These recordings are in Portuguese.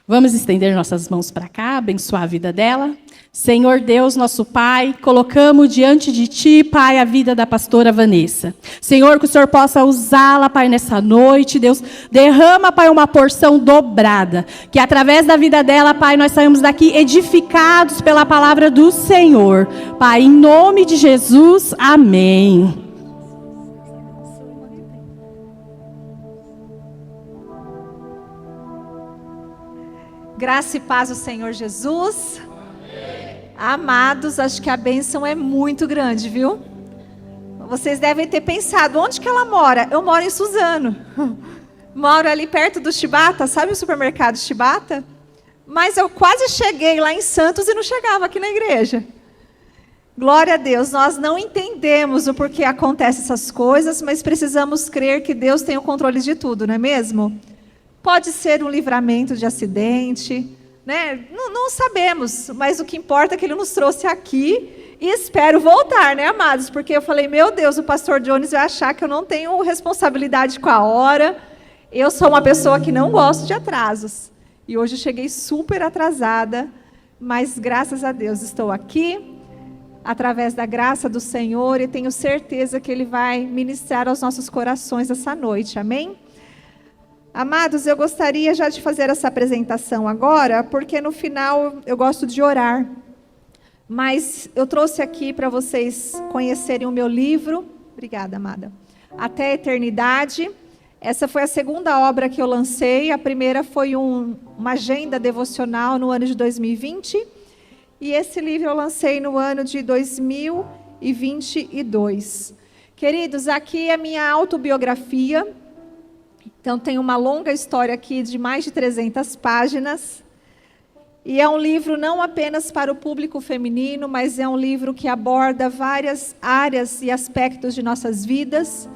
Vamos estender nossas mãos para cá, abençoar a vida dela. Senhor Deus, nosso Pai, colocamos diante de Ti, Pai, a vida da pastora Vanessa. Senhor, que o Senhor possa usá-la, Pai, nessa noite. Deus, derrama, Pai, uma porção dobrada. Que através da vida dela, Pai, nós saímos daqui edificados pela palavra do Senhor. Pai, em nome de Jesus, amém. Graça e paz do Senhor Jesus. Amém. Amados, acho que a bênção é muito grande, viu? Vocês devem ter pensado, onde que ela mora? Eu moro em Suzano. Moro ali perto do Chibata, sabe o supermercado Chibata? Mas eu quase cheguei lá em Santos e não chegava aqui na igreja. Glória a Deus, nós não entendemos o porquê acontecem essas coisas, mas precisamos crer que Deus tem o controle de tudo, não é mesmo? Pode ser um livramento de acidente, né? Não sabemos, mas o que importa é que Ele nos trouxe aqui e espero voltar, né, amados? Porque eu falei, meu Deus, o pastor Jones vai achar que eu não tenho responsabilidade com a hora. Eu sou uma pessoa que não gosto de atrasos. E hoje eu cheguei super atrasada, mas graças a Deus estou aqui, através da graça do Senhor, e tenho certeza que Ele vai ministrar aos nossos corações essa noite, amém? Amados, eu gostaria já de fazer essa apresentação agora, porque no final eu gosto de orar. Mas eu trouxe aqui para vocês conhecerem o meu livro. Obrigada, amada. Até a Eternidade. Essa foi a segunda obra que eu lancei. A primeira foi uma agenda devocional no ano de 2020. E esse livro eu lancei no ano de 2022. Queridos, aqui é a minha autobiografia. Então, tem uma longa história aqui de mais de 300 páginas. E é um livro não apenas para o público feminino, mas é um livro que aborda várias áreas e aspectos de nossas vidas.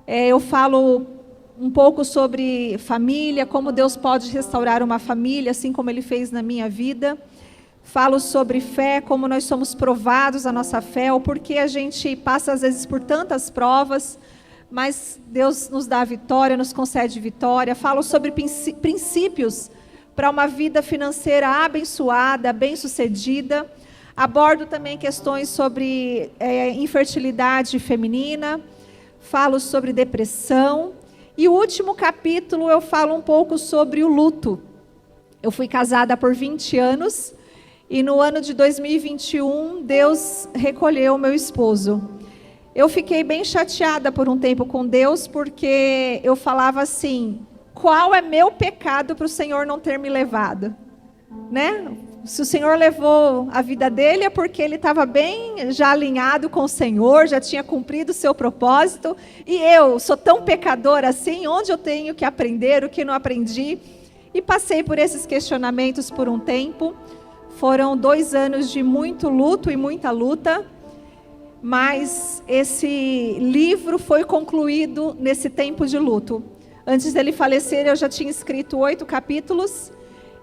Eu falo um pouco sobre família, como Deus pode restaurar uma família, assim como Ele fez na minha vida. Falo sobre fé, como nós somos provados a nossa fé, o porquê a gente passa às vezes por tantas provas, mas Deus nos dá a vitória, nos concede vitória. Falo sobre princípios para uma vida financeira abençoada, bem-sucedida. Abordo também questões sobre infertilidade feminina. Falo sobre depressão. E o último capítulo eu falo um pouco sobre o luto. Eu fui casada por 20 anos e no ano de 2021 Deus recolheu o meu esposo. Eu fiquei bem chateada por um tempo com Deus, porque eu falava assim, qual é meu pecado para o Senhor não ter me levado? Né? Se o Senhor levou a vida dele, é porque ele estava bem já alinhado com o Senhor, já tinha cumprido o seu propósito, e eu sou tão pecadora assim, onde eu tenho que aprender, o que não aprendi? E passei por esses questionamentos por um tempo. Foram 2 anos de muito luto e muita luta. Mas esse livro foi concluído nesse tempo de luto. Antes dele falecer, eu já tinha escrito 8 capítulos.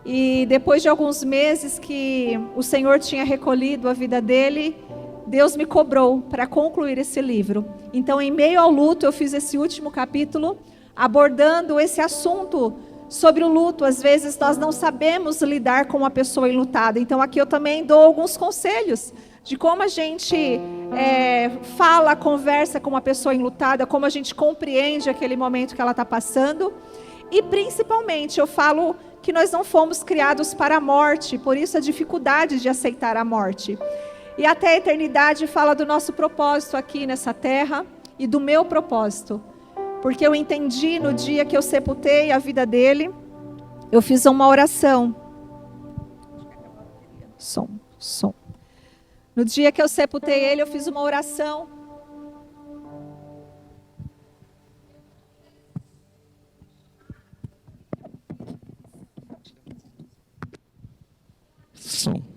E depois de alguns meses que o Senhor tinha recolhido a vida dele, Deus me cobrou para concluir esse livro. Então, em meio ao luto, eu fiz esse último capítulo, abordando esse assunto sobre o luto. Às vezes, nós não sabemos lidar com uma pessoa enlutada. Então, aqui eu também dou alguns conselhos de como a gente fala, conversa com uma pessoa enlutada, como a gente compreende aquele momento que ela está passando. E principalmente eu falo que nós não fomos criados para a morte, por isso a dificuldade de aceitar a morte. E até a eternidade fala do nosso propósito aqui nessa terra e do meu propósito. Porque eu entendi no dia que eu sepultei a vida dele, eu fiz uma oração. Som. No dia que eu sepultei ele, eu fiz uma oração.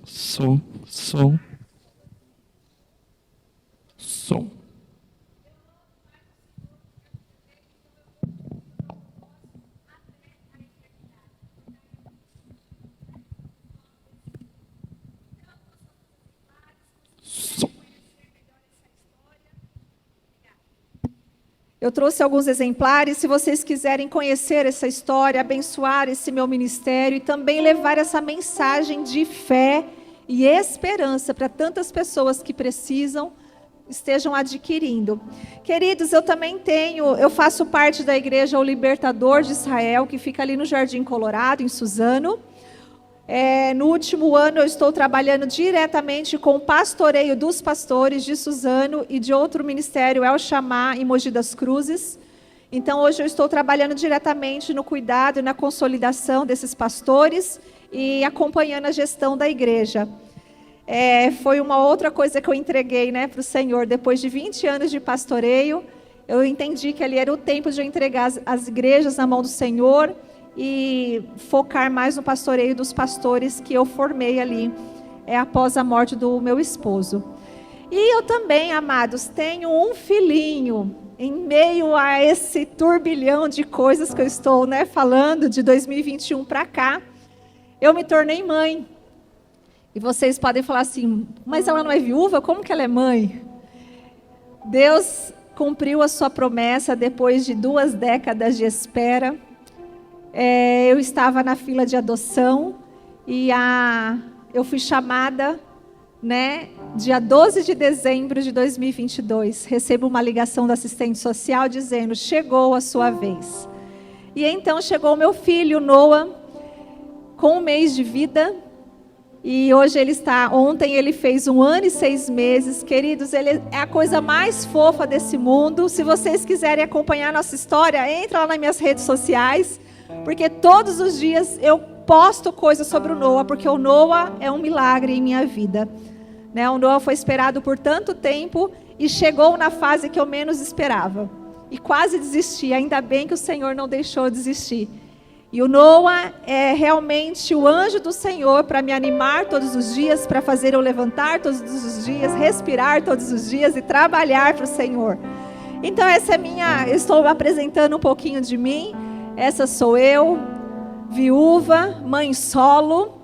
Som. Eu trouxe alguns exemplares, se vocês quiserem conhecer essa história, abençoar esse meu ministério e também levar essa mensagem de fé e esperança para tantas pessoas que precisam, estejam adquirindo. Queridos, eu faço parte da igreja O Libertador de Israel, que fica ali no Jardim Colorado, em Suzano. No último ano eu estou trabalhando diretamente com o pastoreio dos pastores de Suzano e de outro ministério, El Shammah, em Mogi das Cruzes. Então hoje eu estou trabalhando diretamente no cuidado e na consolidação desses pastores e acompanhando a gestão da igreja. Foi uma outra coisa que eu entreguei, para o Senhor. Depois de 20 anos de pastoreio, eu entendi que ali era o tempo de eu entregar as igrejas na mão do Senhor e focar mais no pastoreio dos pastores que eu formei ali, após a morte do meu esposo. E eu também, amados, tenho um filhinho. Em meio a esse turbilhão de coisas que eu estou falando, de 2021 para cá, eu me tornei mãe. E vocês podem falar assim, mas ela não é viúva? Como que ela é mãe? Deus cumpriu a sua promessa depois de 2 décadas de espera. Eu estava na fila de adoção e eu fui chamada, dia 12 de dezembro de 2022. Recebo uma ligação da assistente social dizendo, chegou a sua vez. E então chegou o meu filho, Noah, com 1 mês de vida. E hoje ontem ele fez 1 ano e 6 meses. Queridos, ele é a coisa mais fofa desse mundo. Se vocês quiserem acompanhar nossa história, entra lá nas minhas redes sociais. Porque todos os dias eu posto coisas sobre o Noah, porque o Noah é um milagre em minha vida. O Noah foi esperado por tanto tempo e chegou na fase que eu menos esperava. E quase desisti, ainda bem que o Senhor não deixou desistir. E o Noah é realmente o anjo do Senhor para me animar todos os dias, para fazer eu levantar todos os dias, respirar todos os dias e trabalhar para o Senhor. Então essa eu estou apresentando um pouquinho de mim. Essa sou eu, viúva, mãe solo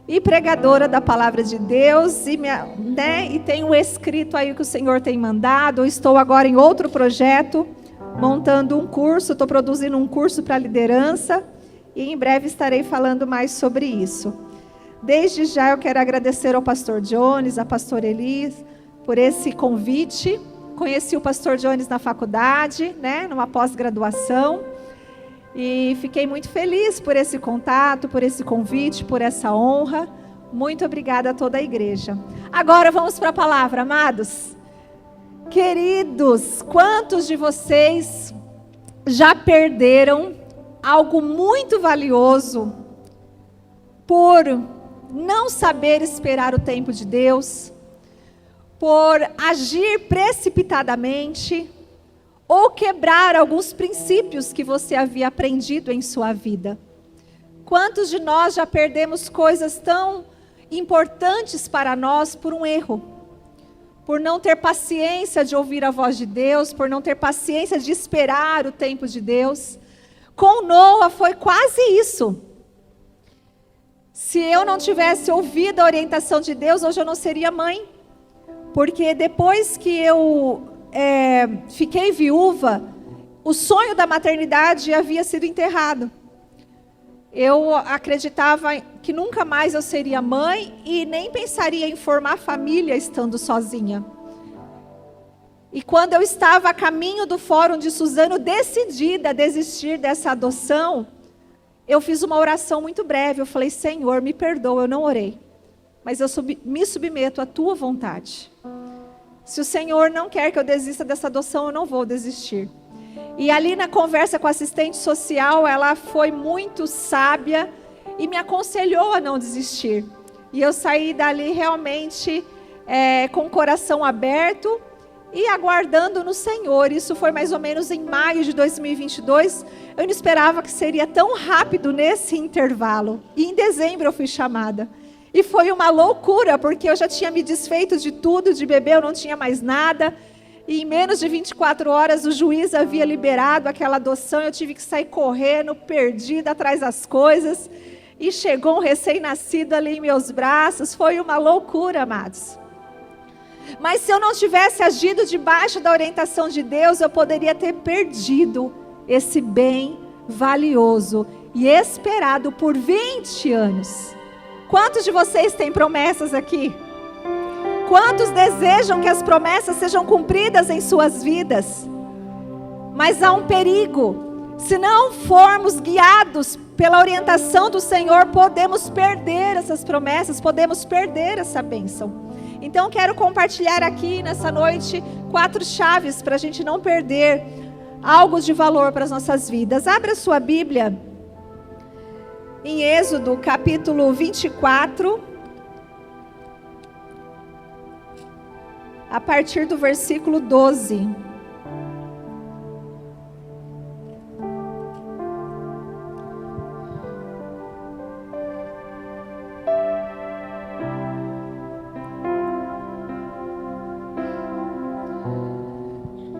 e pregadora da palavra de Deus. E tenho escrito aí o que o Senhor tem mandado. Eu estou agora em outro projeto, montando um curso, estou produzindo um curso para liderança. E em breve estarei falando mais sobre isso. Desde já eu quero agradecer ao pastor Jones, à pastora Elis, por esse convite. Conheci o pastor Jones na faculdade, numa pós-graduação. E fiquei muito feliz por esse contato, por esse convite, por essa honra. Muito obrigada a toda a igreja. Agora vamos para a palavra, amados. Queridos, quantos de vocês já perderam algo muito valioso por não saber esperar o tempo de Deus, por agir precipitadamente, ou quebrar alguns princípios que você havia aprendido em sua vida? Quantos de nós já perdemos coisas tão importantes para nós por um erro? Por não ter paciência de ouvir a voz de Deus, por não ter paciência de esperar o tempo de Deus. Com Noah foi quase isso. Se eu não tivesse ouvido a orientação de Deus, hoje eu não seria mãe. Porque depois que eu fiquei viúva, o sonho da maternidade havia sido enterrado. Eu acreditava que nunca mais eu seria mãe e nem pensaria em formar família estando sozinha. E quando eu estava a caminho do Fórum de Suzano, decidida a desistir dessa adoção, eu fiz uma oração muito breve. Eu falei, Senhor, me perdoa, eu não orei, mas eu me submeto à tua vontade. Se o Senhor não quer que eu desista dessa adoção, eu não vou desistir. E ali na conversa com a assistente social, ela foi muito sábia e me aconselhou a não desistir. E eu saí dali realmente com o coração aberto e aguardando no Senhor. Isso foi mais ou menos em maio de 2022. Eu não esperava que seria tão rápido nesse intervalo. E em dezembro eu fui chamada. E foi uma loucura, porque eu já tinha me desfeito de tudo, de bebê, eu não tinha mais nada. E em menos de 24 horas o juiz havia liberado aquela adoção. Eu tive que sair correndo, perdida atrás das coisas. E chegou um recém-nascido ali em meus braços. Foi uma loucura, amados. Mas se eu não tivesse agido debaixo da orientação de Deus, eu poderia ter perdido esse bem valioso e esperado por 20 anos. Quantos de vocês têm promessas aqui? Quantos desejam que as promessas sejam cumpridas em suas vidas? Mas há um perigo. Se não formos guiados pela orientação do Senhor, podemos perder essas promessas, podemos perder essa bênção. Então quero compartilhar aqui nessa noite 4 chaves para a gente não perder algo de valor para as nossas vidas. Abra sua Bíblia em Êxodo capítulo 24, a partir do versículo 12.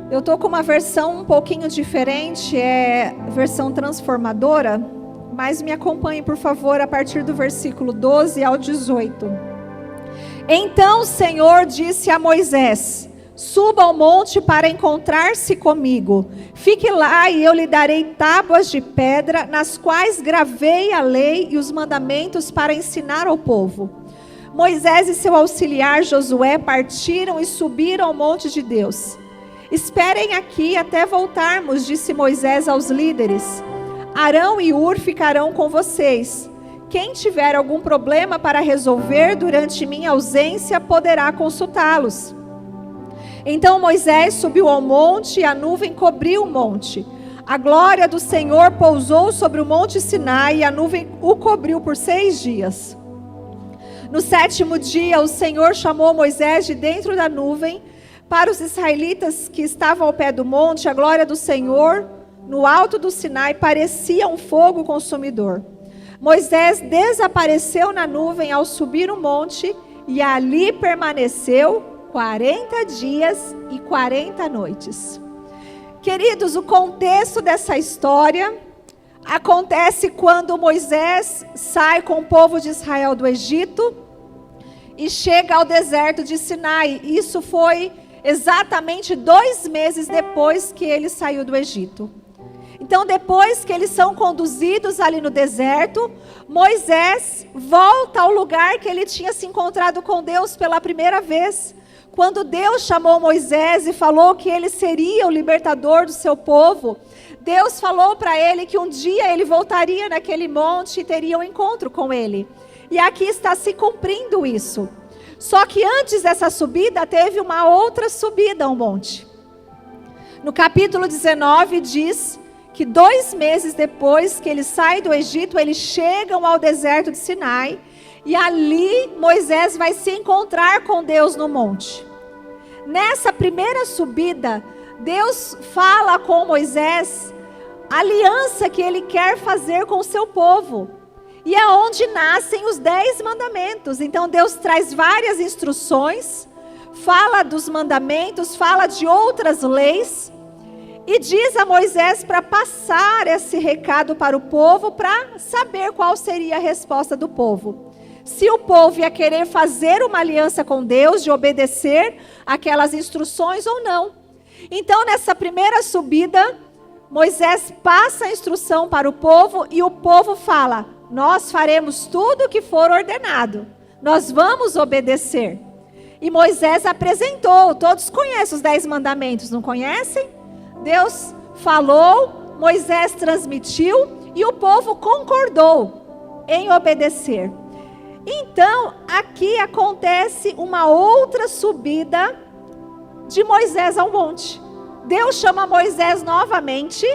Eu estou com uma versão um pouquinho diferente, é versão transformadora, mas me acompanhe, por favor, a partir do versículo 12 ao 18. Então o Senhor disse a Moisés: suba ao monte para encontrar-se comigo. Fique lá e eu lhe darei tábuas de pedra, nas quais gravei a lei e os mandamentos para ensinar ao povo. Moisés e seu auxiliar Josué partiram e subiram ao monte de Deus. Esperem aqui até voltarmos, disse Moisés aos líderes. Arão e Hur ficarão com vocês. Quem tiver algum problema para resolver durante minha ausência, poderá consultá-los. Então Moisés subiu ao monte e a nuvem cobriu o monte. A glória do Senhor pousou sobre o monte Sinai e a nuvem o cobriu por 6 dias. No 7º dia, o Senhor chamou Moisés de dentro da nuvem. Para os israelitas que estavam ao pé do monte, a glória do Senhor, no alto do Sinai, parecia um fogo consumidor. Moisés desapareceu na nuvem ao subir o monte e ali permaneceu 40 dias e 40 noites. Queridos, o contexto dessa história acontece quando Moisés sai com o povo de Israel do Egito e chega ao deserto de Sinai. Isso foi exatamente 2 meses depois que ele saiu do Egito. Então, depois que eles são conduzidos ali no deserto, Moisés volta ao lugar que ele tinha se encontrado com Deus pela primeira vez. Quando Deus chamou Moisés e falou que ele seria o libertador do seu povo, Deus falou para ele que um dia ele voltaria naquele monte e teria um encontro com ele. E aqui está se cumprindo isso. Só que antes dessa subida, teve uma outra subida ao monte. No capítulo 19 diz que 2 meses depois que eles saem do Egito, eles chegam ao deserto de Sinai. E ali Moisés vai se encontrar com Deus no monte. Nessa primeira subida, Deus fala com Moisés a aliança que ele quer fazer com o seu povo. E é onde nascem os 10 mandamentos. Então Deus traz várias instruções, fala dos mandamentos, fala de outras leis, e diz a Moisés para passar esse recado para o povo, para saber qual seria a resposta do povo. Se o povo ia querer fazer uma aliança com Deus, de obedecer aquelas instruções ou não. Então nessa primeira subida, Moisés passa a instrução para o povo e o povo fala: nós faremos tudo o que for ordenado. Nós vamos obedecer. E Moisés apresentou. Todos conhecem os 10 mandamentos, não conhecem? Deus falou, Moisés transmitiu e o povo concordou em obedecer. Então, aqui acontece uma outra subida de Moisés ao monte. Deus chama Moisés novamente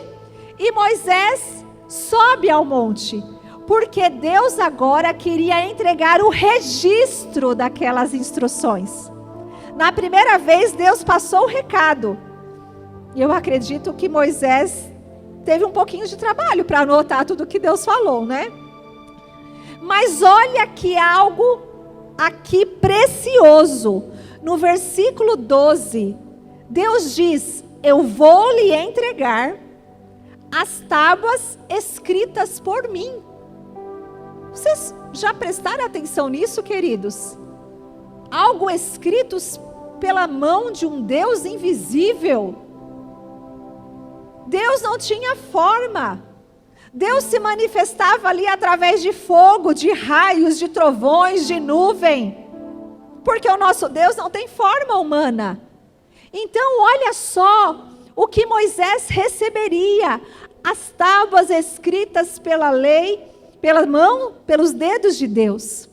e Moisés sobe ao monte. Porque Deus agora queria entregar o registro daquelas instruções. Na primeira vez, Deus passou o recado. E eu acredito que Moisés teve um pouquinho de trabalho para anotar tudo que Deus falou, né? Mas olha que algo aqui precioso. No versículo 12, Deus diz: eu vou lhe entregar as tábuas escritas por mim. Vocês já prestaram atenção nisso, queridos? Algo escrito pela mão de um Deus invisível. Deus não tinha forma. Deus se manifestava ali através de fogo, de raios, de trovões, de nuvem. Porque o nosso Deus não tem forma humana. Então, olha só o que Moisés receberia. As tábuas escritas pela lei, pela mão, pelos dedos de Deus.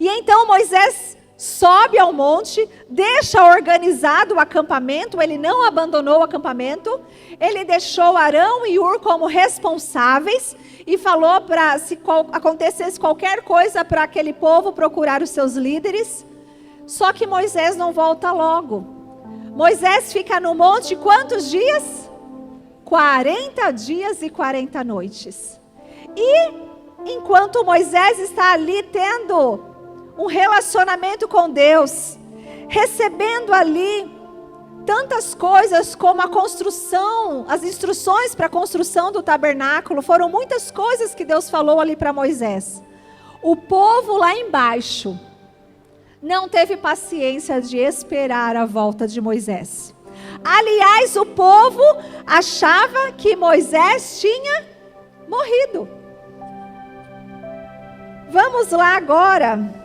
E então Moisés sobe ao monte, deixa organizado o acampamento, ele não abandonou o acampamento, ele deixou Arão e Hur como responsáveis e falou para, se acontecesse qualquer coisa, para aquele povo procurar os seus líderes. Só que Moisés não volta logo. Moisés fica no monte quantos dias? 40 dias e 40 noites. E enquanto Moisés está ali tendo um relacionamento com Deus, recebendo ali tantas coisas como a construção, as instruções para a construção do tabernáculo, foram muitas coisas que Deus falou ali para Moisés. O povo lá embaixo não teve paciência de esperar a volta de Moisés. Aliás, o povo achava que Moisés tinha morrido. Vamos lá agora.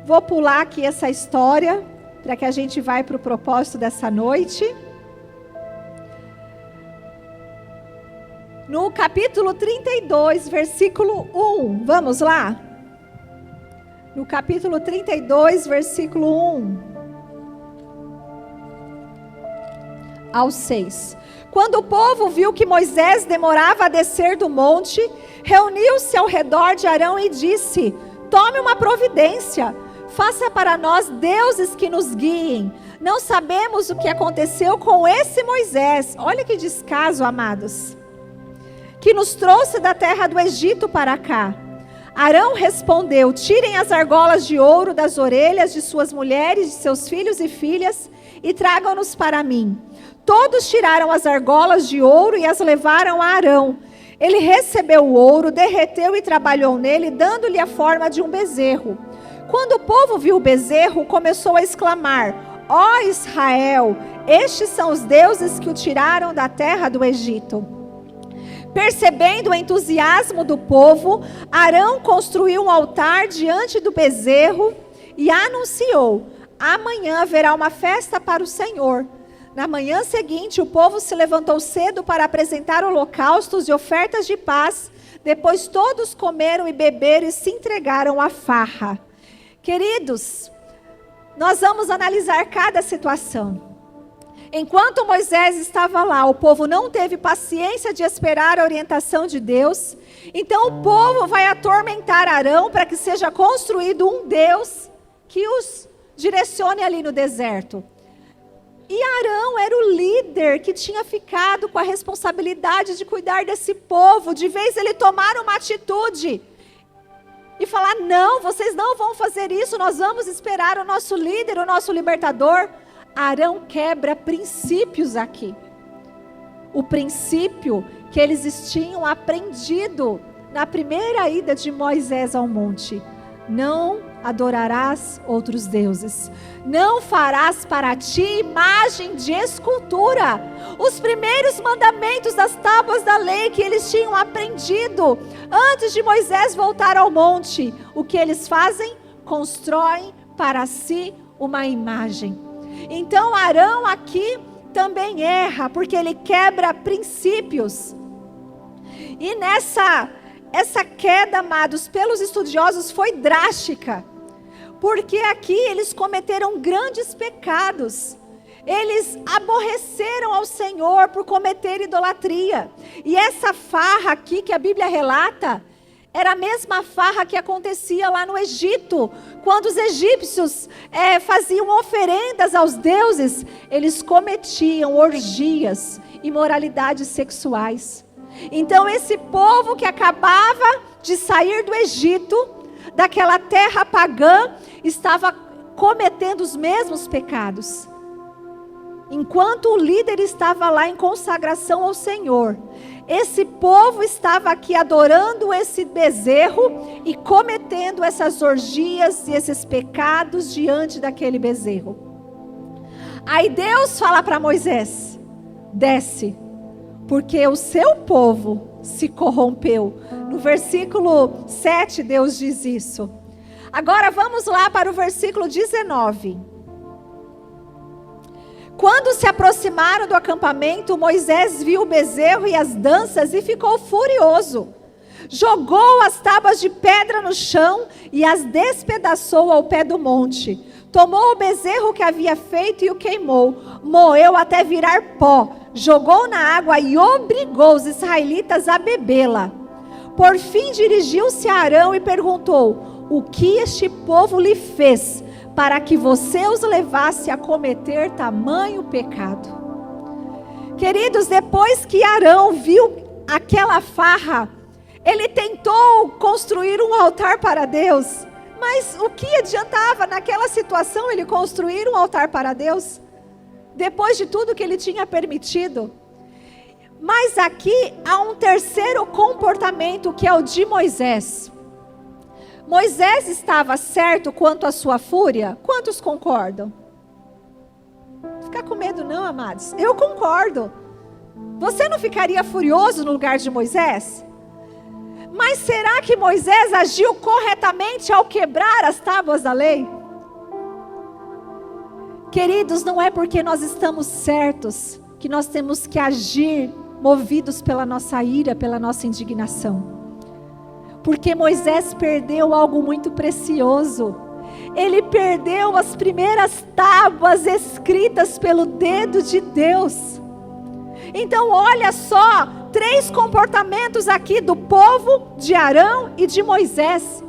Vou pular aqui essa história, para que a gente vá para o propósito dessa noite. No capítulo 32, versículo 1. Vamos lá? No capítulo 32, versículo 1 ao 6. Quando o povo viu que Moisés demorava a descer do monte, reuniu-se ao redor de Arão e disse: tome uma providência. Faça para nós deuses que nos guiem. Não sabemos o que aconteceu com esse Moisés. Olha que descaso, amados. Que nos trouxe da terra do Egito para cá. Arão respondeu: tirem as argolas de ouro das orelhas de suas mulheres, de seus filhos e filhas, e tragam-nos para mim. Todos tiraram as argolas de ouro e as levaram a Arão. Ele recebeu o ouro, derreteu e trabalhou nele, dando-lhe a forma de um bezerro. Quando o povo viu o bezerro, começou a exclamar: ó Israel, estes são os deuses que o tiraram da terra do Egito. Percebendo o entusiasmo do povo, Arão construiu um altar diante do bezerro e anunciou: amanhã haverá uma festa para o Senhor. Na manhã seguinte, o povo se levantou cedo para apresentar holocaustos e ofertas de paz. Depois todos comeram e beberam e se entregaram à farra. Queridos, nós vamos analisar cada situação. Enquanto Moisés estava lá, o povo não teve paciência de esperar a orientação de Deus. Então o povo vai atormentar Arão para que seja construído um Deus que os direcione ali no deserto. E Arão era o líder que tinha ficado com a responsabilidade de cuidar desse povo. De vez ele tomar uma atitude e falar: não, vocês não vão fazer isso, nós vamos esperar o nosso líder, o nosso libertador. Arão quebra princípios aqui. O princípio que eles tinham aprendido na primeira ida de Moisés ao monte: não adorarás outros deuses, não farás para ti imagem de escultura. Os primeiros mandamentos das tábuas da lei que eles tinham aprendido antes de Moisés voltar ao monte, o que eles fazem? Constroem para si uma imagem. Então Arão aqui também erra, porque ele quebra princípios. E essa queda, amados, pelos estudiosos foi drástica, porque aqui eles cometeram grandes pecados. Eles aborreceram ao Senhor por cometer idolatria. E essa farra aqui que a Bíblia relata era a mesma farra que acontecia lá no Egito. Quando os egípcios faziam oferendas aos deuses, eles cometiam orgias, imoralidades sexuais. Então esse povo que acabava de sair do Egito, daquela terra pagã, estava cometendo os mesmos pecados. enquanto o líder estava lá em consagração ao Senhor, esse povo estava aqui adorando esse bezerro e cometendo essas orgias e esses pecados diante daquele bezerro. Aí Deus fala para Moisés: desce, porque o seu povo se corrompeu. No versículo 7 Deus diz isso. Agora vamos lá para o versículo 19. Quando se aproximaram do acampamento, Moisés viu o bezerro e as danças e ficou furioso. Jogou as tábuas de pedra no chão e as despedaçou ao pé do monte. Tomou o bezerro que havia feito e o queimou, moeu até virar pó, jogou na água e obrigou os israelitas a bebê-la. Por fim dirigiu-se a Arão e perguntou: o que este povo lhe fez, para que você os levasse a cometer tamanho pecado? Queridos, depois que Arão viu aquela farra, ele tentou construir um altar para Deus. Mas o que adiantava naquela situação ele construir um altar para Deus? Depois de tudo que ele tinha permitido. Mas aqui há um terceiro comportamento, que é o de Moisés. Moisés estava certo quanto à sua fúria? Quantos concordam? Não fica com medo não, amados. Eu concordo. Você não ficaria furioso no lugar de Moisés? Mas será que Moisés agiu corretamente ao quebrar as tábuas da lei? Queridos, não é porque nós estamos certos que nós temos que agir movidos pela nossa ira, pela nossa indignação. Porque Moisés perdeu algo muito precioso. Ele perdeu as primeiras tábuas escritas pelo dedo de Deus. Então olha só, 3 comportamentos aqui do povo, de Arão e de Moisés.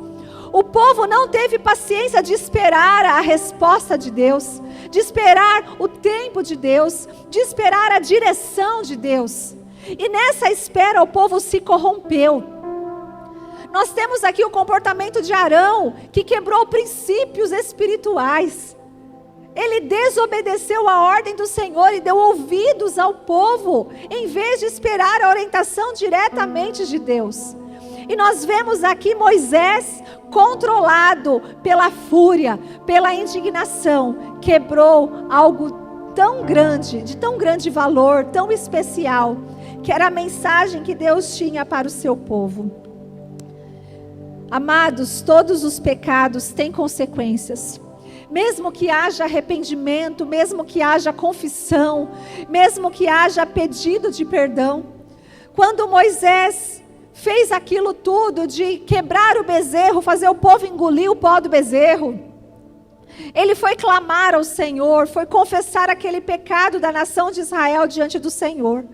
O povo não teve paciência de esperar a resposta de Deus, de esperar o tempo de Deus, de esperar a direção de Deus. E nessa espera o povo se corrompeu. Nós temos aqui o comportamento de Arão, que quebrou princípios espirituais. Ele desobedeceu a ordem do Senhor e deu ouvidos ao povo, em vez de esperar a orientação diretamente de Deus. E nós vemos aqui Moisés, controlado pela fúria, pela indignação, quebrou algo tão grande, de tão grande valor, tão especial, que era a mensagem que Deus tinha para o seu povo. Amados, todos os pecados têm consequências. Mesmo que haja arrependimento, mesmo que haja confissão, mesmo que haja pedido de perdão. Quando Moisés fez aquilo tudo de quebrar o bezerro, fazer o povo engolir o pó do bezerro, ele foi clamar ao Senhor, foi confessar aquele pecado da nação de Israel diante do Senhor.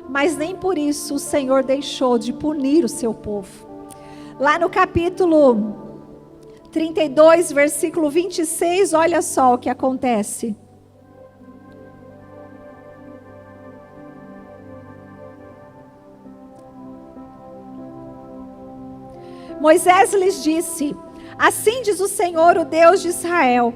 Mas nem por isso o Senhor deixou de punir o seu povo. Lá no capítulo 32, versículo 26, olha só o que acontece. Moisés lhes disse: assim diz o Senhor, o Deus de Israel: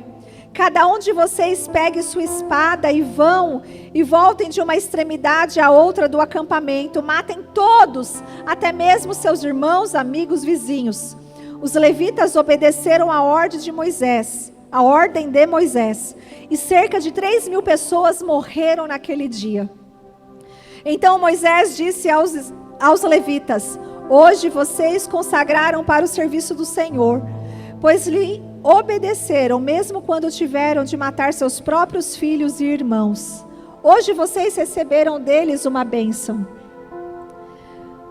cada um de vocês pegue sua espada e vão e voltem de uma extremidade à outra do acampamento, matem todos, até mesmo seus irmãos, amigos, vizinhos. Os levitas obedeceram a ordem de Moisés, e cerca de 3.000 pessoas morreram naquele dia. Então Moisés disse aos levitas: hoje vocês consagraram para o serviço do Senhor, pois lhe obedeceram, mesmo quando tiveram de matar seus próprios filhos e irmãos. Hoje vocês receberam deles uma bênção.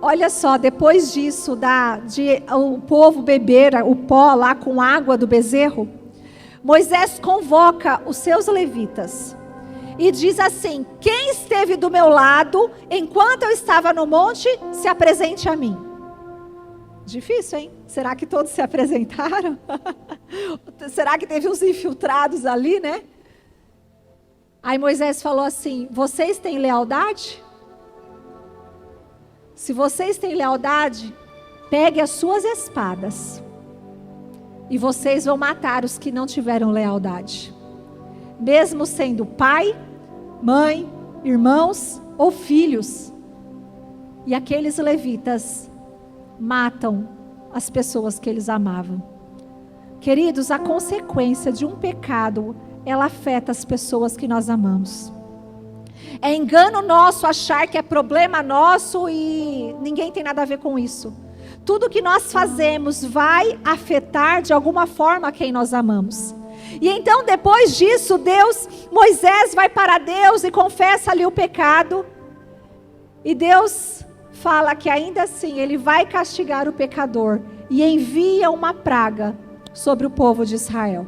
Olha só, depois disso, o povo beber o pó lá com água do bezerro, Moisés convoca os seus levitas e diz assim: quem esteve do meu lado enquanto eu estava no monte, se apresente a mim. Difícil, hein? Será que todos se apresentaram? Será que teve uns infiltrados ali, né? Aí Moisés falou assim: vocês têm lealdade? Se vocês têm lealdade, pegue as suas espadas e vocês vão matar os que não tiveram lealdade. Mesmo sendo pai, mãe, irmãos ou filhos. E aqueles levitas matam as pessoas que eles amavam. Queridos, a consequência de um pecado, ela afeta as pessoas que nós amamos. É engano nosso achar que é problema nosso e ninguém tem nada a ver com isso. Tudo que nós fazemos vai afetar de alguma forma quem nós amamos. E então depois disso, Moisés vai para Deus e confessa ali o pecado. E Deus fala que ainda assim Ele vai castigar o pecador. E envia uma praga sobre o povo de Israel.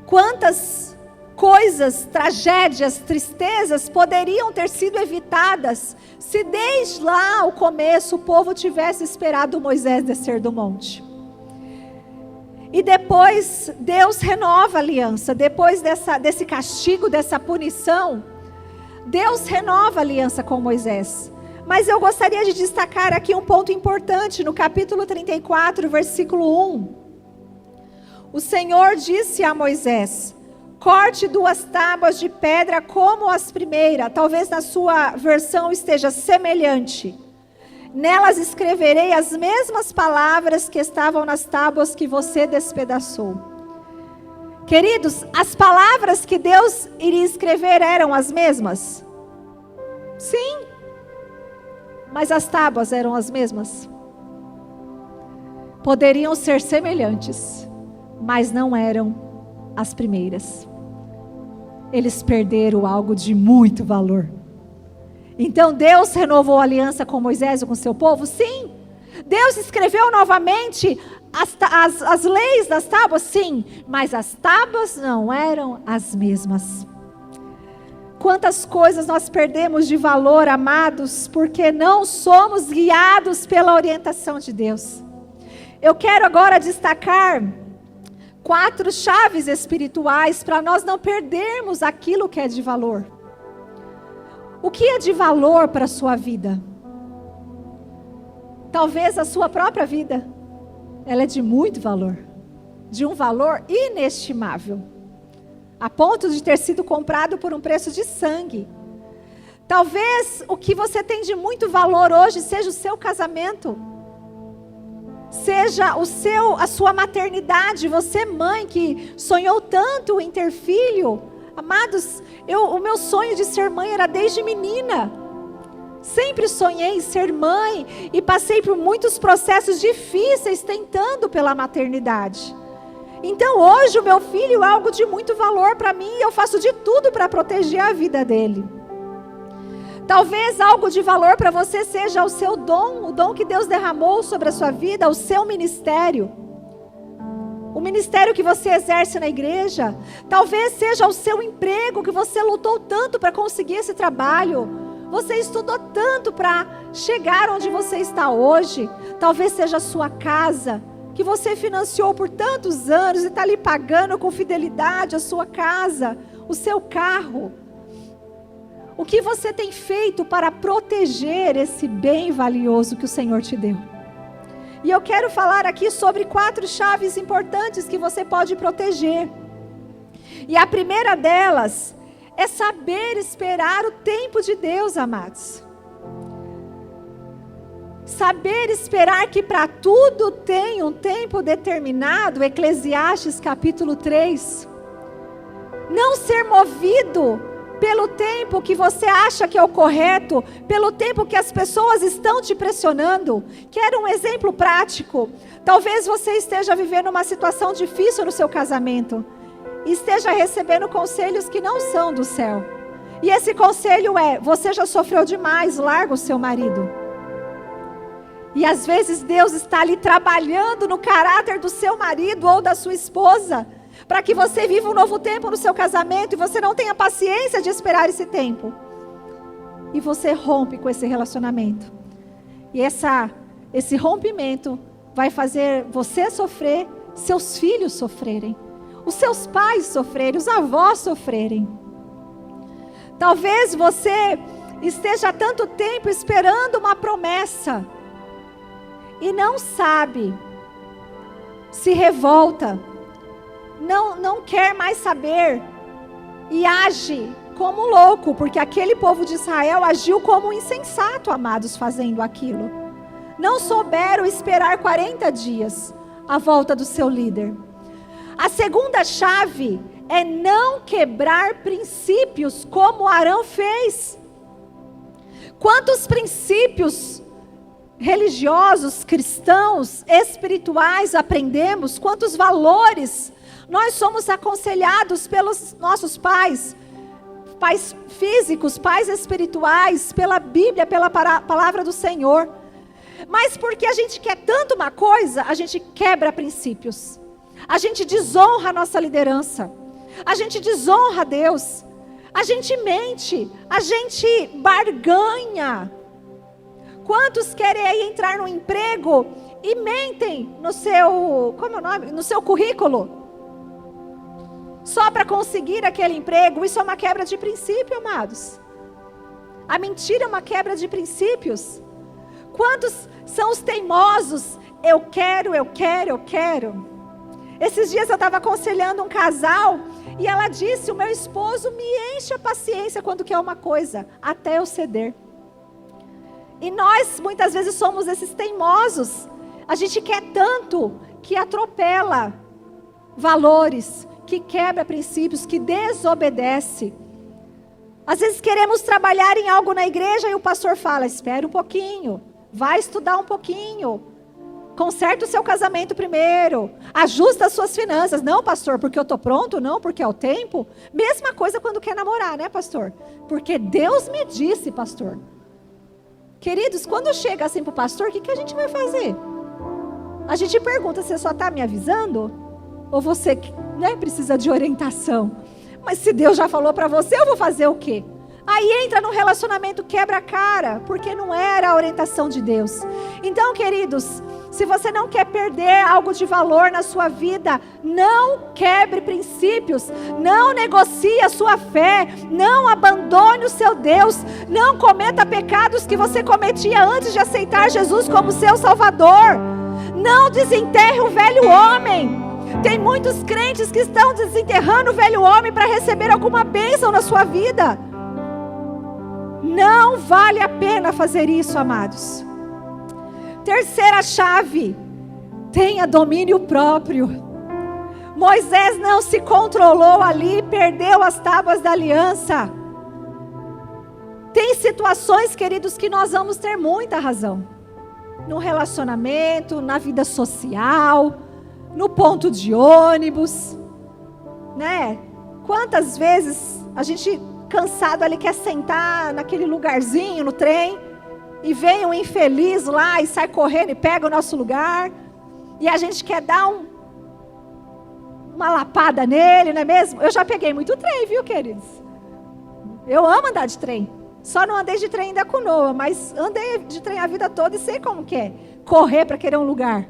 Quantas coisas, tragédias, tristezas poderiam ter sido evitadas se desde lá o começo o povo tivesse esperado Moisés descer do monte. E depois Deus renova a aliança, depois desse castigo, dessa punição, Deus renova a aliança com Moisés. Mas eu gostaria de destacar aqui um ponto importante no capítulo 34, versículo 1. O Senhor disse a Moisés: corte 2 tábuas de pedra como as primeiras. Talvez na sua versão esteja semelhante. Nelas escreverei as mesmas palavras que estavam nas tábuas que você despedaçou. Queridos, as palavras que Deus iria escrever eram as mesmas? Sim. Mas as tábuas eram as mesmas? Poderiam ser semelhantes, mas não eram as primeiras. Eles perderam algo de muito valor. Então Deus renovou a aliança com Moisés e com seu povo? Sim. Deus escreveu novamente as leis das tábuas? Sim. Mas as tábuas não eram as mesmas. Quantas coisas nós perdemos de valor, amados, porque não somos guiados pela orientação de Deus. Eu quero agora destacar 4 chaves espirituais para nós não perdermos aquilo que é de valor. O que é de valor para a sua vida? Talvez a sua própria vida. Ela é de muito valor. De um valor inestimável. A ponto de ter sido comprado por um preço de sangue. Talvez o que você tem de muito valor hoje seja o seu casamento. Seja a sua maternidade. Você, mãe, que sonhou tanto em ter filho. Amados, o meu sonho de ser mãe era desde menina. Sempre sonhei em ser mãe e passei por muitos processos difíceis tentando pela maternidade. Então hoje o meu filho é algo de muito valor para mim e eu faço de tudo para proteger a vida dele. Talvez algo de valor para você seja o seu dom, o dom que Deus derramou sobre a sua vida, o seu ministério. O ministério que você exerce na igreja. Talvez seja o seu emprego, que você lutou tanto para conseguir esse trabalho. Você estudou tanto para chegar onde você está hoje. Talvez seja a sua casa, que você financiou por tantos anos e está ali pagando com fidelidade a sua casa, o seu carro. O que você tem feito para proteger esse bem valioso que o Senhor te deu? E eu quero falar aqui sobre 4 chaves importantes que você pode proteger. E a primeira delas é saber esperar o tempo de Deus, amados. Saber esperar que para tudo tem um tempo determinado, Eclesiastes capítulo 3. Não ser movido pelo tempo que você acha que é o correto, pelo tempo que as pessoas estão te pressionando. Quero um exemplo prático. Talvez você esteja vivendo uma situação difícil no seu casamento e esteja recebendo conselhos que não são do céu. E esse conselho é: você já sofreu demais, larga o seu marido. E às vezes Deus está ali trabalhando no caráter do seu marido ou da sua esposa, para que você viva um novo tempo no seu casamento e você não tenha paciência de esperar esse tempo. E você rompe com esse relacionamento. E esse rompimento vai fazer você sofrer, seus filhos sofrerem, os seus pais sofrerem, os avós sofrerem. Talvez você esteja há tanto tempo esperando uma promessa e não sabe, se revolta, não quer mais saber e age como louco, porque aquele povo de Israel agiu como insensato, amados, fazendo aquilo. Não souberam esperar 40 dias a volta do seu líder. A segunda chave é não quebrar princípios como Arão fez. Quantos princípios religiosos, cristãos, espirituais aprendemos? Quantos valores nós somos aconselhados pelos nossos pais? Pais físicos, pais espirituais, pela Bíblia, pela palavra do Senhor. Mas porque a gente quer tanto uma coisa, a gente quebra princípios. A gente desonra a nossa liderança. A gente desonra Deus. A gente mente. A gente barganha. Quantos querem aí entrar no emprego e mentem no seu, como é o nome? No seu currículo? Só para conseguir aquele emprego. Isso é uma quebra de princípio, amados. A mentira é uma quebra de princípios. Quantos são os teimosos? Eu quero, eu quero, eu quero. Esses dias eu estava aconselhando um casal e ela disse: o meu esposo me enche a paciência quando quer uma coisa, até eu ceder. E nós muitas vezes somos esses teimosos. A gente quer tanto que atropela valores, que quebra princípios, que desobedece. Às vezes queremos trabalhar em algo na igreja e o pastor fala: espera um pouquinho, vai estudar um pouquinho, conserta o seu casamento primeiro, ajusta as suas finanças. Não, pastor, porque eu estou pronto? Não, porque é o tempo. Mesma coisa quando quer namorar, né, pastor? Porque Deus me disse, pastor. Queridos, quando chega assim para o pastor, o que a gente vai fazer? A gente pergunta: você só está me avisando? Ou você, né, precisa de orientação? Mas se Deus já falou para você, eu vou fazer o quê? Aí entra num relacionamento quebra a cara, porque não era a orientação de Deus. Então, queridos, se você não quer perder algo de valor na sua vida, não quebre princípios, não negocie a sua fé, não abandone o seu Deus, não cometa pecados que você cometia antes de aceitar Jesus como seu Salvador. Não desenterre o velho homem. Tem muitos crentes que estão desenterrando o velho homem para receber alguma bênção na sua vida. Não vale a pena fazer isso, amados. Terceira chave: tenha domínio próprio. Moisés não se controlou ali, perdeu as tábuas da aliança. Tem situações, queridos, que nós vamos ter muita razão. No relacionamento, na vida social, no ponto de ônibus, né? Quantas vezes a gente cansado ali quer sentar naquele lugarzinho no trem e vem um infeliz lá e sai correndo e pega o nosso lugar e a gente quer dar uma lapada nele, não é mesmo? Eu já peguei muito trem, viu, queridos? Eu amo andar de trem. Só não andei de trem ainda com Noah, mas andei de trem a vida toda e sei como que é correr para querer um lugar.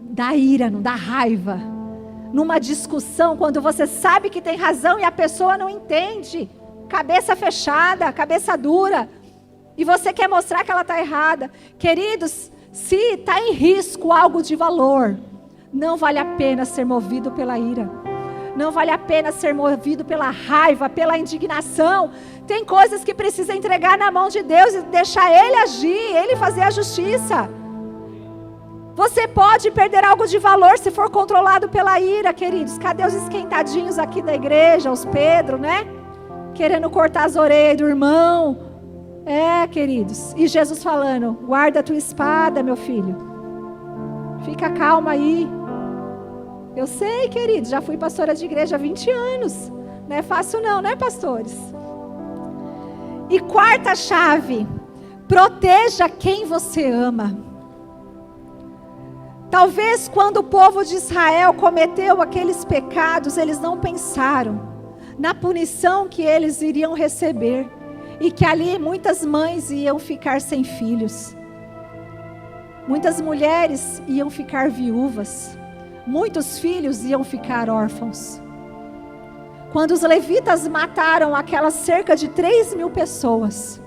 Dá ira, não dá raiva. Numa discussão, quando você sabe que tem razão e a pessoa não entende, cabeça fechada, cabeça dura, e você quer mostrar que ela está errada. Queridos, se está em risco algo de valor, não vale a pena ser movido pela ira, não vale a pena ser movido pela raiva, pela indignação. Tem coisas que precisa entregar na mão de Deus e deixar Ele agir, Ele fazer a justiça. Você pode perder algo de valor se for controlado pela ira, queridos. Cadê os esquentadinhos aqui da igreja, os Pedro, né? Querendo cortar as orelhas do irmão. Queridos. E Jesus falando: guarda a tua espada, meu filho. Fica calma aí. Eu sei, queridos, já fui pastora de igreja há 20 anos. Não é fácil não, né, pastores? E quarta chave: proteja quem você ama. Talvez quando o povo de Israel cometeu aqueles pecados, eles não pensaram na punição que eles iriam receber. E que ali muitas mães iam ficar sem filhos. Muitas mulheres iam ficar viúvas. Muitos filhos iam ficar órfãos. Quando os levitas mataram aquelas cerca de 3.000 pessoas,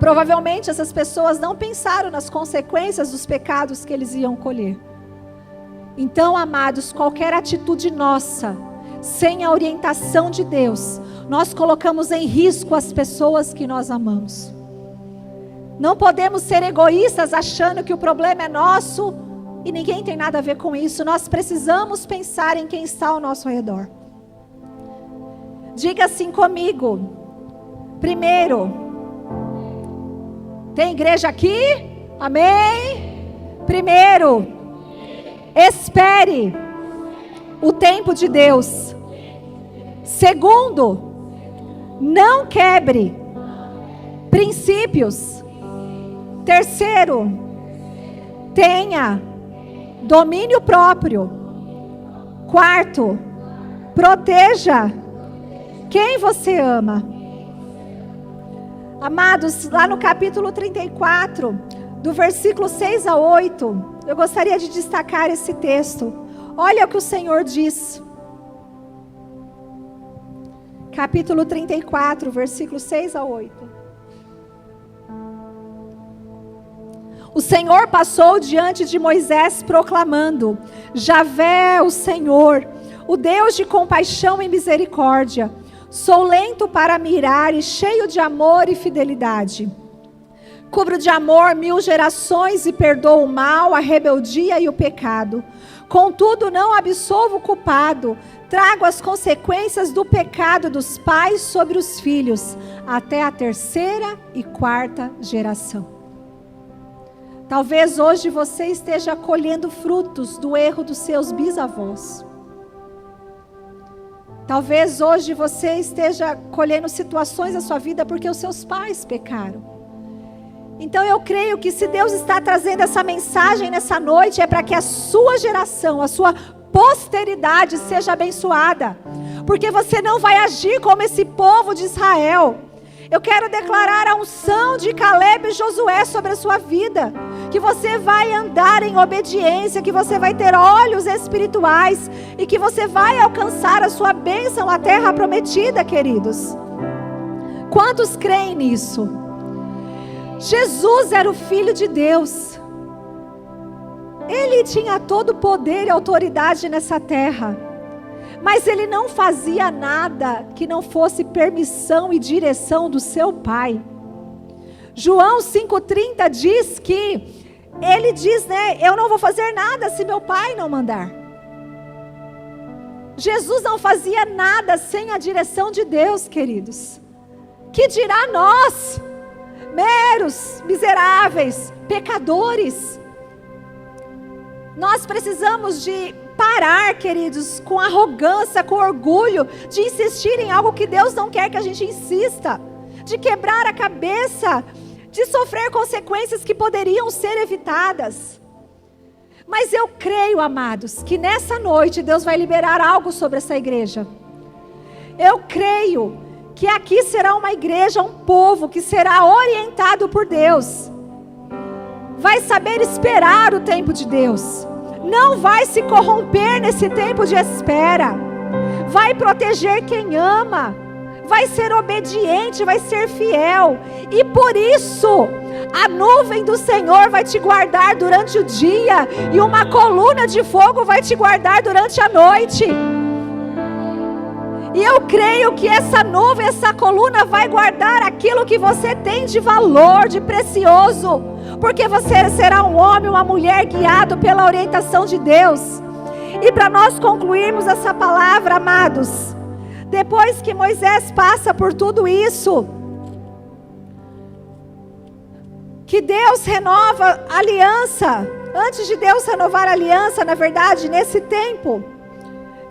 provavelmente essas pessoas não pensaram nas consequências dos pecados que eles iam colher. Então, amados, qualquer atitude nossa sem a orientação de Deus, nós colocamos em risco as pessoas que nós amamos. Não podemos ser egoístas achando que o problema é nosso e ninguém tem nada a ver com isso. Nós precisamos pensar em quem está ao nosso redor. Diga assim comigo. Primeiro, tem igreja aqui? Amém? Primeiro, espere o tempo de Deus. Segundo, não quebre princípios. Terceiro, tenha domínio próprio. Quarto, proteja quem você ama. Amados, lá no capítulo 34, do versículo 6 a 8, eu gostaria de destacar esse texto. Olha o que o Senhor diz. Capítulo 34, versículo 6 a 8. O Senhor passou diante de Moisés proclamando: Javé, o Senhor, o Deus de compaixão e misericórdia, sou lento para mirar e cheio de amor e fidelidade. Cubro de amor 1000 gerações e perdoo o mal, a rebeldia e o pecado. Contudo, não absolvo o culpado. Trago as consequências do pecado dos pais sobre os filhos, até a 3ª e 4ª geração. Talvez hoje você esteja colhendo frutos do erro dos seus bisavós. Talvez hoje você esteja colhendo situações na sua vida porque os seus pais pecaram. Então eu creio que se Deus está trazendo essa mensagem nessa noite, é para que a sua geração, a sua posteridade seja abençoada. Porque você não vai agir como esse povo de Israel. Eu quero declarar a unção de Caleb e Josué sobre a sua vida. Que você vai andar em obediência, que você vai ter olhos espirituais e que você vai alcançar a sua bênção, a terra prometida, queridos. Quantos creem nisso? Jesus era o Filho de Deus. Ele tinha todo o poder e autoridade nessa terra. Mas ele não fazia nada que não fosse permissão e direção do seu Pai. João 5,30 diz que, ele diz, eu não vou fazer nada se meu Pai não mandar. Jesus não fazia nada sem a direção de Deus, queridos. Que dirá nós, meros, miseráveis, pecadores? Nós precisamos de parar, queridos, com arrogância, com orgulho, de insistir em algo que Deus não quer que a gente insista, de quebrar a cabeça, de sofrer consequências que poderiam ser evitadas. Mas eu creio, amados, que nessa noite Deus vai liberar algo sobre essa igreja. Eu creio que aqui será uma igreja, um povo que será orientado por Deus. Vai saber esperar o tempo de Deus. Não vai se corromper nesse tempo de espera. Vai proteger quem ama. Vai ser obediente, vai ser fiel. E por isso, a nuvem do Senhor vai te guardar durante o dia. E uma coluna de fogo vai te guardar durante a noite. E eu creio que essa nuvem, essa coluna vai guardar aquilo que você tem de valor, de precioso. Porque você será um homem, uma mulher guiado pela orientação de Deus. E para nós concluirmos essa palavra, amados, depois que Moisés passa por tudo isso, que Deus renova a aliança. Antes de Deus renovar a aliança, na verdade, nesse tempo,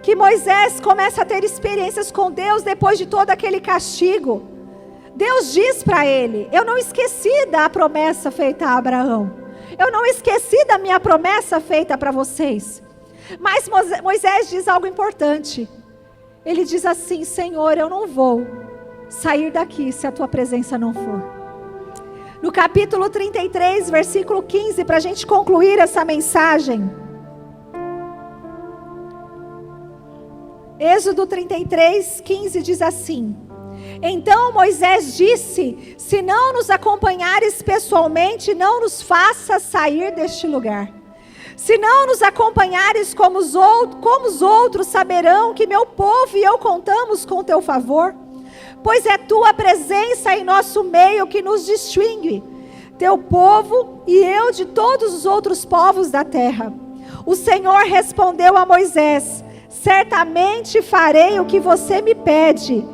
que Moisés começa a ter experiências com Deus depois de todo aquele castigo. Deus diz para ele: eu não esqueci da promessa feita a Abraão. Eu não esqueci da minha promessa feita para vocês. Mas Moisés diz algo importante. Ele diz assim: Senhor, eu não vou sair daqui se a tua presença não for. No capítulo 33, versículo 15, para a gente concluir essa mensagem. Êxodo 33, 15 diz assim: então Moisés disse: se não nos acompanhares pessoalmente, não nos faça sair deste lugar. Se não nos acompanhares como os outros saberão que meu povo e eu contamos com teu favor, pois é tua presença em nosso meio que nos distingue, teu povo e eu de todos os outros povos da terra. O Senhor respondeu a Moisés: certamente farei o que você me pede,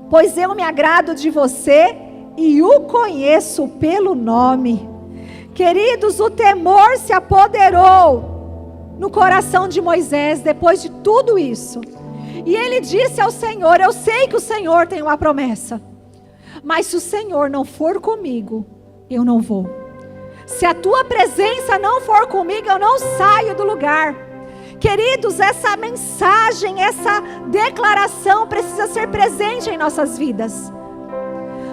pois eu me agrado de você e o conheço pelo nome. Queridos, o temor se apoderou no coração de Moisés depois de tudo isso. E ele disse ao Senhor: eu sei que o Senhor tem uma promessa, mas se o Senhor não for comigo, eu não vou. Se a tua presença não for comigo, eu não saio do lugar. Queridos, essa mensagem, essa declaração precisa ser presente em nossas vidas.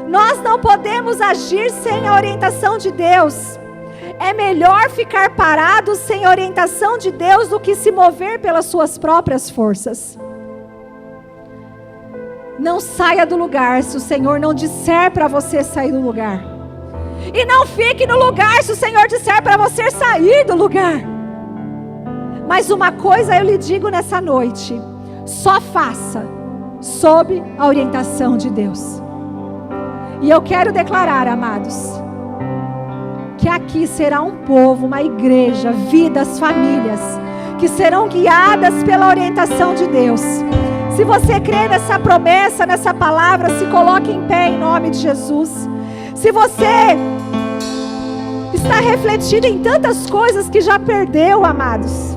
Nós não podemos agir sem a orientação de Deus. É melhor ficar parado sem a orientação de Deus do que se mover pelas suas próprias forças. Não saia do lugar se o Senhor não disser para você sair do lugar. E não fique no lugar se o Senhor disser para você sair do lugar. Mas uma coisa eu lhe digo nessa noite: só faça sob a orientação de Deus. E eu quero declarar, amados, que aqui será um povo, uma igreja, vidas, famílias, que serão guiadas pela orientação de Deus. Se você crê nessa promessa, nessa palavra, se coloque em pé em nome de Jesus. Se você está refletindo em tantas coisas que já perdeu, amados.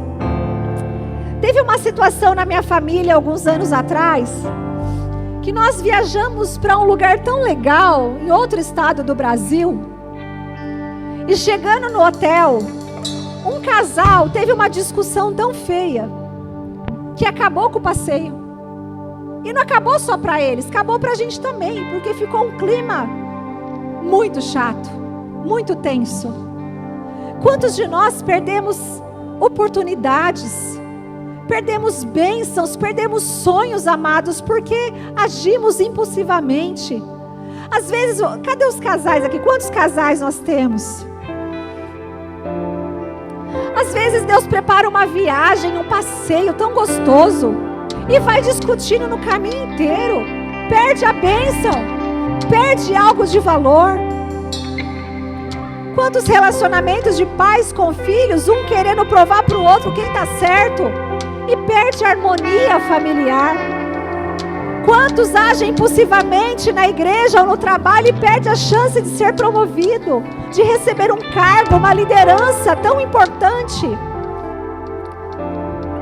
Teve uma situação na minha família alguns anos atrás, que nós viajamos para um lugar tão legal, em outro estado do Brasil. E chegando no hotel, um casal teve uma discussão tão feia, que acabou com o passeio. E não acabou só para eles, acabou para a gente também, porque ficou um clima muito chato, muito tenso. Quantos de nós perdemos oportunidades, perdemos bênçãos, perdemos sonhos, amados, porque agimos impulsivamente? Às vezes, cadê os casais aqui? Quantos casais nós temos? Às vezes Deus prepara uma viagem, um passeio tão gostoso, e vai discutindo no caminho inteiro. Perde a bênção, perde algo de valor. Quantos relacionamentos de pais com filhos, um querendo provar para o outro quem está certo, e perde a harmonia familiar. Quantos agem impulsivamente na igreja ou no trabalho e perde a chance de ser promovido, de receber um cargo, uma liderança tão importante.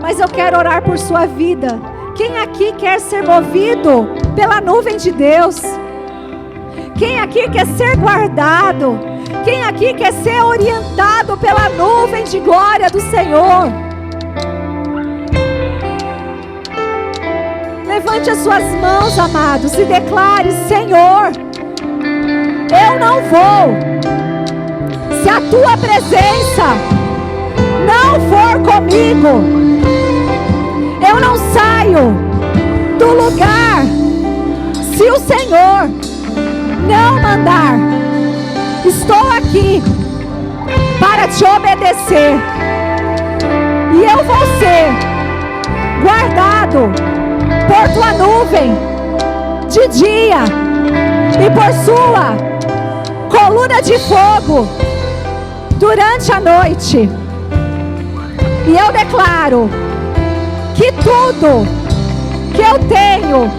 Mas eu quero orar por sua vida. Quem aqui quer ser movido pela nuvem de Deus? Quem aqui quer ser guardado? Quem aqui quer ser orientado pela nuvem de glória do Senhor? Levante as suas mãos, amados, e declare: Senhor, eu não vou, se a tua presença não for comigo. Eu não saio do lugar se o Senhor não mandar. Estou aqui para te obedecer, e eu vou ser guardado por tua nuvem de dia e por sua coluna de fogo durante a noite. E eu declaro que tudo que eu tenho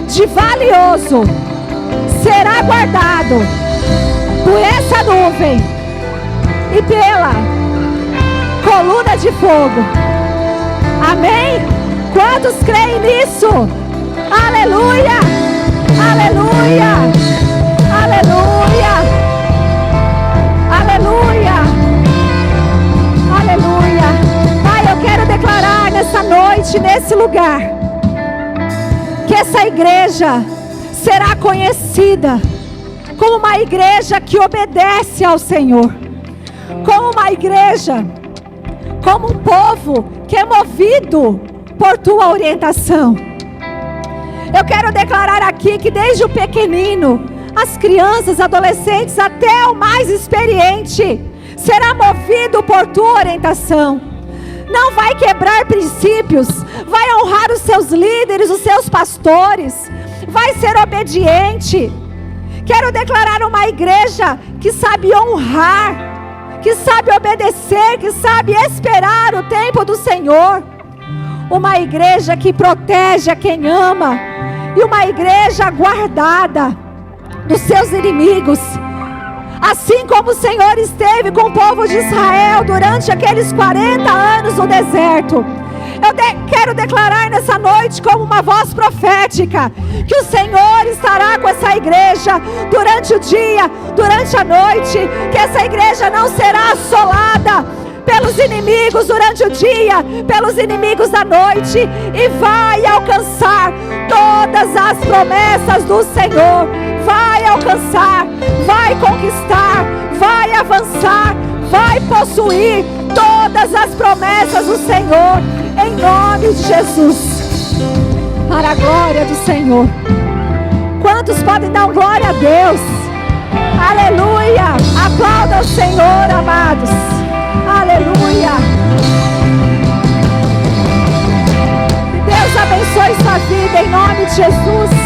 de valioso será guardado por essa nuvem e pela coluna de fogo. Amém? Quantos creem nisso? Aleluia! Aleluia! Aleluia! Aleluia! Aleluia! Pai, eu quero declarar nessa noite, nesse lugar, que essa igreja será conhecida como uma igreja que obedece ao Senhor, como uma igreja, como um povo que é movido por tua orientação. Eu quero declarar aqui que desde o pequenino, as crianças, adolescentes, até o mais experiente, será movido por tua orientação. Não vai quebrar princípios, vai honrar os seus líderes, os seus pastores, vai ser obediente. Quero declarar uma igreja que sabe honrar, que sabe obedecer, que sabe esperar o tempo do Senhor. Uma igreja que protege a quem ama, e uma igreja guardada dos seus inimigos. Assim como o Senhor esteve com o povo de Israel durante aqueles 40 anos no deserto, eu quero declarar nessa noite como uma voz profética, que o Senhor estará com essa igreja durante o dia, durante a noite, que essa igreja não será assolada pelos inimigos durante o dia, pelos inimigos da noite, e vai alcançar todas as promessas do Senhor. Vai alcançar, vai conquistar, vai avançar, vai possuir todas as promessas do Senhor, em nome de Jesus, para a glória do Senhor. Quantos podem dar glória a Deus? Aleluia! Aplauda o Senhor, amados. Aleluia! Que Deus abençoe sua vida em nome de Jesus.